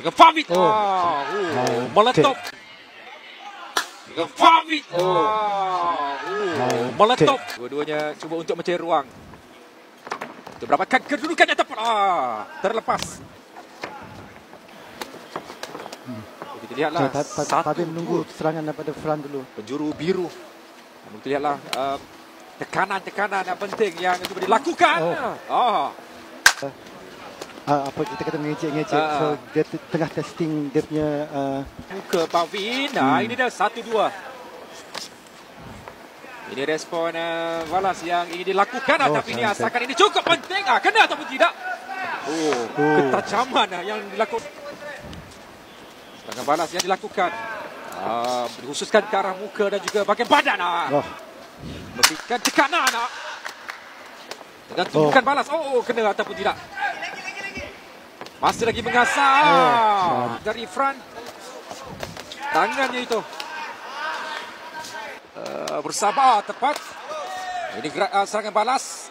Dengan Fahmi. Meletup. Dengan Fahmi. Meletup. Dua-duanya cuba untuk mencari ruang. Untuk mendapatkan kedudukannya tepat. Terlepas. Kita lihatlah. Tapi menunggu serangan daripada front dulu. Penjuru biru. Kita lihatlah tekanan-tekanan yang penting yang cuba dilakukan. Apa kita kata mengecek-ngecek. So dia tengah testing dia punya muka Pavin. Ini dah 1-2. Ini respon balas yang ingin dilakukan. Tapi ini asalkan ini cukup penting. Kena ataupun tidak. Ketajaman yang dilakukan. Serangan balas yang dilakukan. Dikhususkan ke arah muka dan juga bahagian badan. Memberikan tekanan. Dengan tumpukan balas. Kena ataupun tidak. Masih lagi mengasah dari front. Tangannya itu. Bersabar tepat. Ini gerak serangan balas.